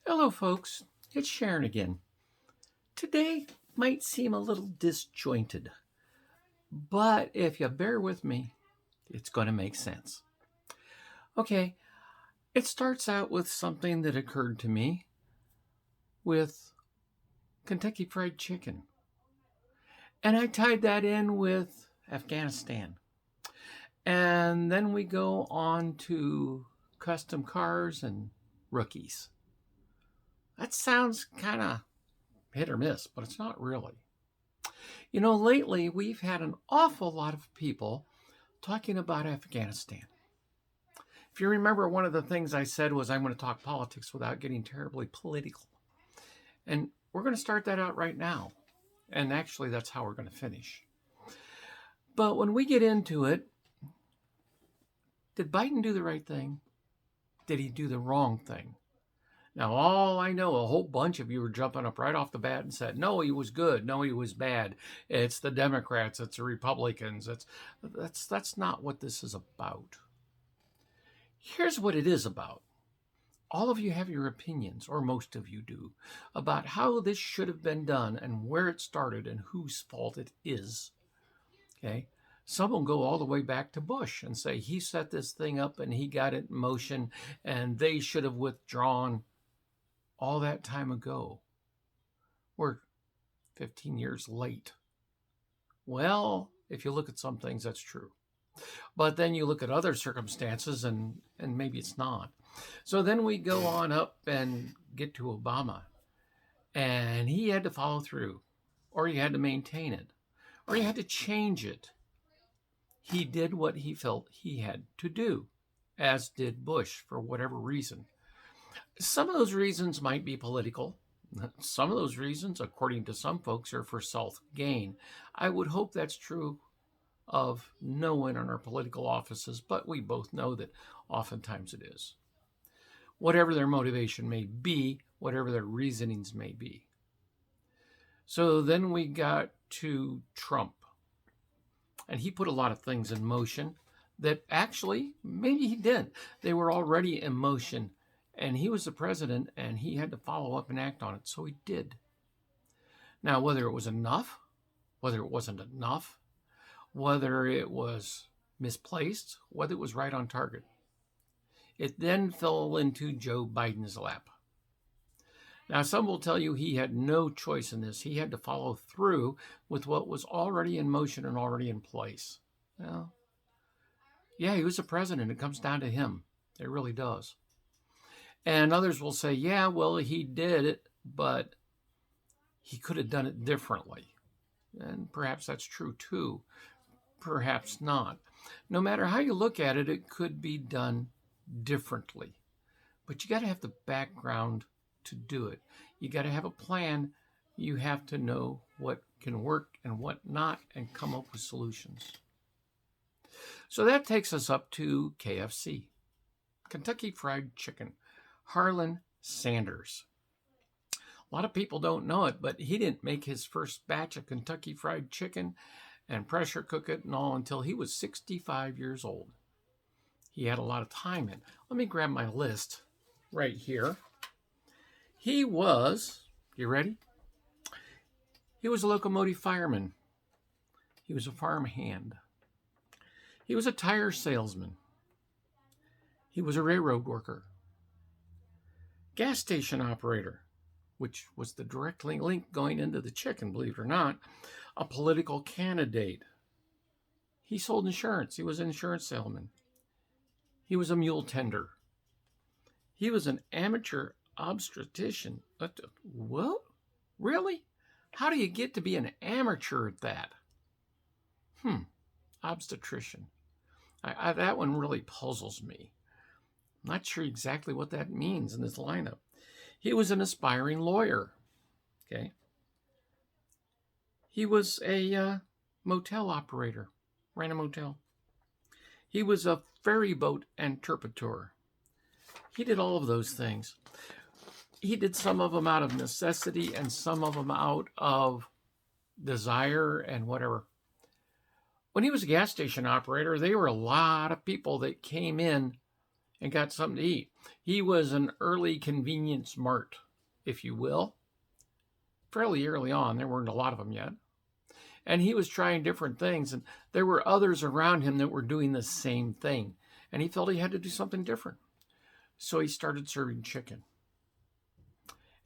Hello, folks. It's Sharon again. Today might seem a little disjointed, but if you bear with me, it's going to make sense. Okay, it starts out with something that occurred to me with Kentucky Fried Chicken. And I tied that in with Afghanistan. And then we go on to custom cars and rookies. That sounds kind of hit or miss, but it's not really. You know, lately we've had an awful lot of people talking about Afghanistan. If you remember, one of the things I said was I'm going to talk politics without getting terribly political. And we're going to start that out right now. And actually, that's how we're going to finish. But when we get into it, did Biden do the right thing? Did he do the wrong thing? Now, all I know, a whole bunch of you were jumping up right off the bat and said, no, he was good. No, he was bad. It's the Democrats. It's the Republicans. That's not what this is about. Here's what it is about. All of you have your opinions, or most of you do, about how this should have been done and where it started and whose fault it is. Okay? Some will go all the way back to Bush and say he set this thing up and he got it in motion and they should have withdrawn all that time ago. We're 15 years late. Well, if you look at some things, that's true. But then you look at other circumstances and maybe it's not. So then we go on up and get to Obama. And he had to follow through, or he had to maintain it, or he had to change it. He did what he felt he had to do, as did Bush for whatever reason. Some of those reasons might be political. Some of those reasons, according to some folks, are for self-gain. I would hope that's true of no one in our political offices, but we both know that oftentimes it is. Whatever their motivation may be, whatever their reasonings may be. So then we got to Trump. And he put a lot of things in motion that actually, maybe he didn't. They were already in motion. And he was the president, and he had to follow up and act on it. So he did. Now, whether it was enough, whether it wasn't enough, whether it was misplaced, whether it was right on target, it then fell into Joe Biden's lap. Now, some will tell you he had no choice in this. He had to follow through with what was already in motion and already in place. Well, yeah, he was the president. It comes down to him. It really does. And others will say, yeah, well, he did it, but he could have done it differently. And perhaps that's true too. Perhaps not. No matter how you look at it, it could be done differently. But you got to have the background to do it. You got to have a plan. You have to know what can work and what not and come up with solutions. So that takes us up to KFC, Kentucky Fried Chicken. Harlan Sanders. A lot of people don't know it, but he didn't make his first batch of Kentucky Fried Chicken and pressure cook it and all until he was 65 years old. He had a lot of time in. Let me grab my list right here. He was, you ready? He was a locomotive fireman. He was a farmhand. He was a tire salesman. He was a railroad worker. Gas station operator, which was the direct link going into the chicken, believe it or not. A political candidate. He sold insurance. He was an insurance salesman. He was a mule tender. He was an amateur obstetrician. What? Really? How do you get to be an amateur at that? Obstetrician. That one really puzzles me. I'm not sure exactly what that means in this lineup. He was an aspiring lawyer. Okay. He was a motel operator. Ran a motel. He was a ferry boat interpreter. He did all of those things. He did some of them out of necessity and some of them out of desire and whatever. When he was a gas station operator, there were a lot of people that came in and got something to eat. He was an early convenience mart, if you will, fairly early on. There weren't a lot of them yet. And he was trying different things, and there were others around him that were doing the same thing. And he felt he had to do something different. So he started serving chicken.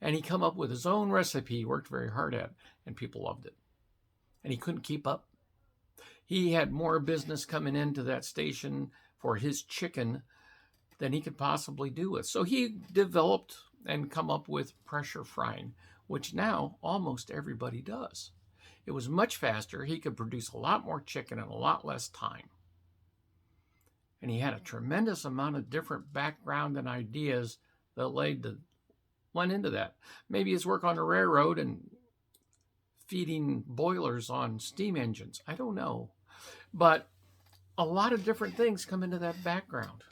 And he come up with his own recipe he worked very hard at, and people loved it. And he couldn't keep up. He had more business coming into that station for his chicken than he could possibly do with. So he developed and come up with pressure frying, which now almost everybody does. It was much faster. He could produce a lot more chicken in a lot less time. And he had a tremendous amount of different background and ideas that went into that. Maybe his work on the railroad and feeding boilers on steam engines. I don't know. But a lot of different things come into that background.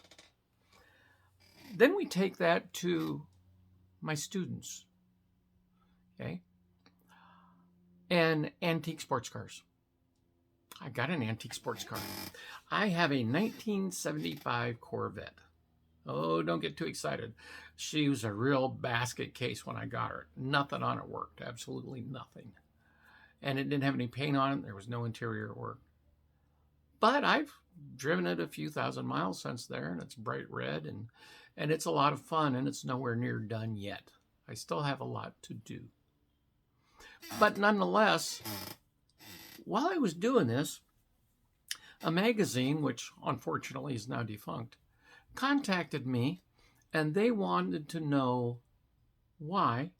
Then we take that to my students. Okay? And antique sports cars. I got an antique sports car. I have a 1975 Corvette. Oh, don't get too excited. She was a real basket case when I got her. Nothing on it worked. Absolutely nothing. And it didn't have any paint on it. There was no interior work. But I've driven it a few thousand miles since there, and it's bright red, and it's a lot of fun, and it's nowhere near done yet. I still have a lot to do. But nonetheless, while I was doing this, a magazine, which unfortunately is now defunct, contacted me, and they wanted to know why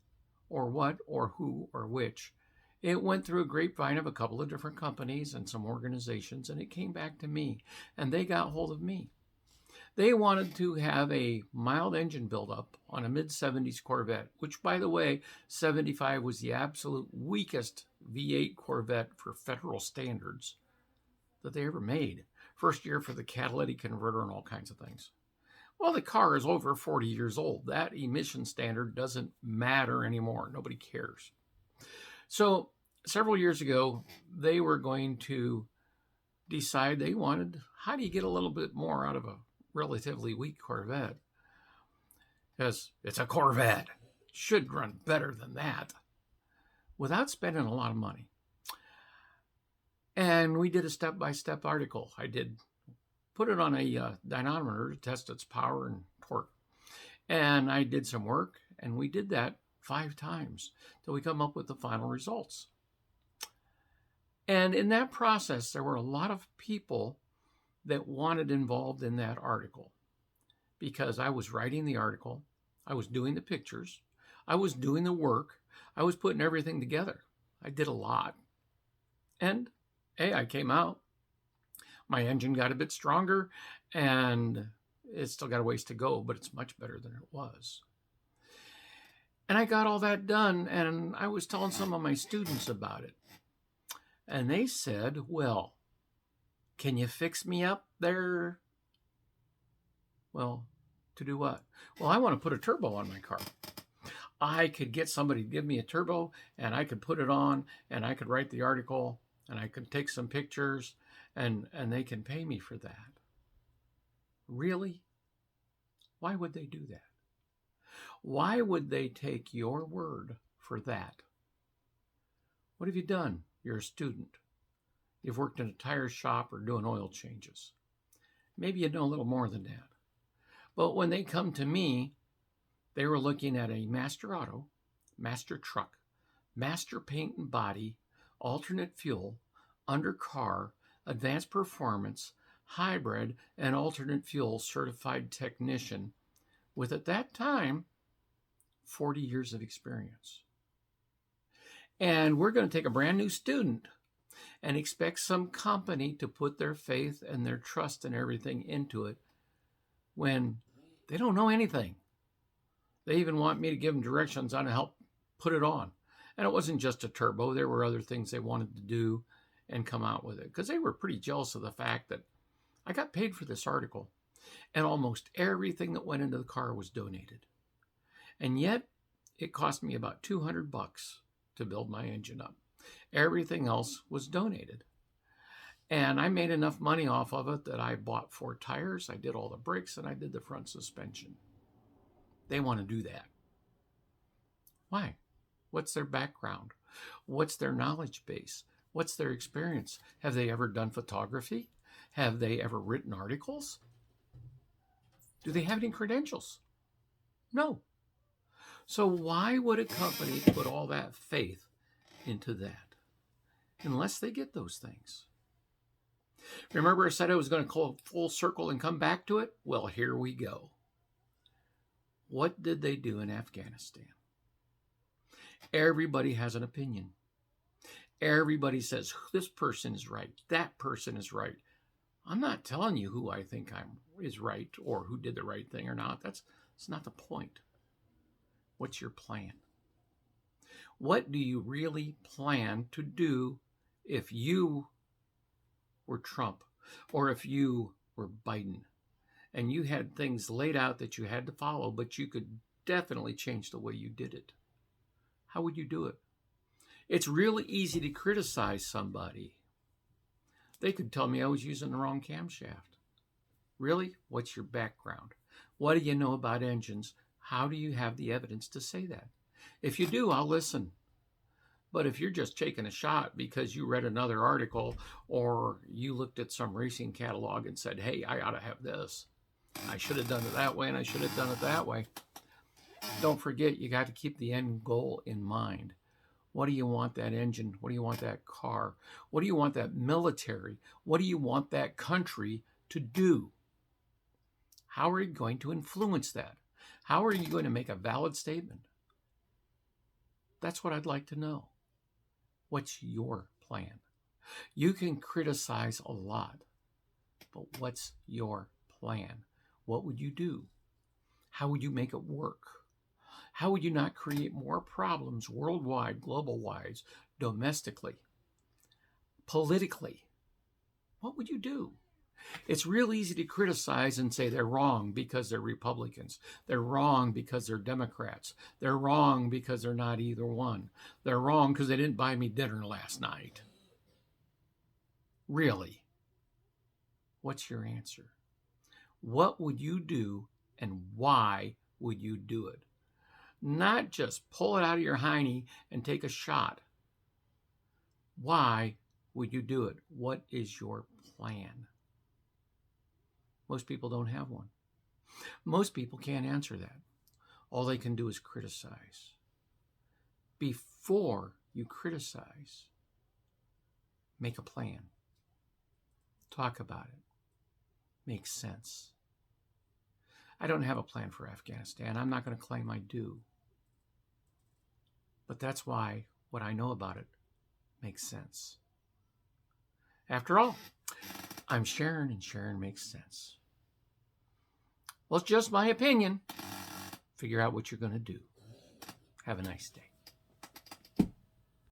or what or who or which. It went through a grapevine of a couple of different companies and some organizations, and it came back to me, and they got hold of me. They wanted to have a mild engine buildup on a mid-70s Corvette, which, by the way, 75 was the absolute weakest V8 Corvette for federal standards that they ever made. First year for the catalytic converter and all kinds of things. Well, the car is over 40 years old. That emission standard doesn't matter anymore. Nobody cares. So several years ago, they were going to decide they wanted, how do you get a little bit more out of a relatively weak Corvette? Because it's a Corvette. Should run better than that without spending a lot of money. And we did a step-by-step article. I did put it on a dynamometer to test its power and torque. And I did some work, and we did that 5 times till we come up with the final results. And in that process, there were a lot of people that wanted involved in that article because I was writing the article, I was doing the pictures, I was doing the work, I was putting everything together. I did a lot. And hey, I came out. My engine got a bit stronger, and it's still got a ways to go, but it's much better than it was. And I got all that done, and I was telling some of my students about it. And they said, well, can you fix me up there? Well, to do what? Well, I want to put a turbo on my car. I could get somebody to give me a turbo, and I could put it on, and I could write the article, and I could take some pictures, and they can pay me for that. Really? Why would they do that? Why would they take your word for that? What have you done? You're a student. You've worked in a tire shop or doing oil changes. Maybe you know a little more than that. But when they come to me, they were looking at a master auto, master truck, master paint and body, alternate fuel, undercar, advanced performance, hybrid, and alternate fuel certified technician with, at that time, 40 years of experience. And we're going to take a brand new student and expect some company to put their faith and their trust and everything into it when they don't know anything. They even want me to give them directions on how to help put it on. And it wasn't just a turbo. There were other things they wanted to do and come out with it because they were pretty jealous of the fact that I got paid for this article and almost everything that went into the car was donated. And yet it cost me about $200 to build my engine up. Everything else was donated. And I made enough money off of it that I bought 4 tires, I did all the brakes, and I did the front suspension. They want to do that. Why? What's their background? What's their knowledge base? What's their experience? Have they ever done photography? Have they ever written articles? Do they have any credentials? No. So why would a company put all that faith into that unless they get those things? Remember I said I was going to call full circle and come back to it? Well, here we go. What did they do in Afghanistan? Everybody has an opinion. Everybody says, this person is right, that person is right. I'm not telling you who I think is right or who did the right thing or not. That's not the point. What's your plan? What do you really plan to do if you were Trump or if you were Biden and you had things laid out that you had to follow, but you could definitely change the way you did it? How would you do it? It's really easy to criticize somebody. They could tell me I was using the wrong camshaft. Really? What's your background? What do you know about engines? How do you have the evidence to say that? If you do, I'll listen. But if you're just taking a shot because you read another article or you looked at some racing catalog and said, hey, I ought to have this. I should have done it that way and I should have done it that way. Don't forget, you got to keep the end goal in mind. What do you want that engine? What do you want that car? What do you want that military? What do you want that country to do? How are you going to influence that? How are you going to make a valid statement? That's what I'd like to know. What's your plan? You can criticize a lot, but what's your plan? What would you do? How would you make it work? How would you not create more problems worldwide, global-wise, domestically, politically? What would you do? It's real easy to criticize and say they're wrong because they're Republicans. They're wrong because they're Democrats. They're wrong because they're not either one. They're wrong because they didn't buy me dinner last night. Really? What's your answer? What would you do and why would you do it? Not just pull it out of your hiney and take a shot. Why would you do it? What is your plan? Most people don't have one. Most people can't answer that. All they can do is criticize. Before you criticize, make a plan. Talk about it. Make sense. I don't have a plan for Afghanistan. I'm not going to claim I do. But that's why what I know about it makes sense. After all, I'm Sharon, and Sharon makes sense. Well, it's just my opinion. Figure out what you're going to do. Have a nice day.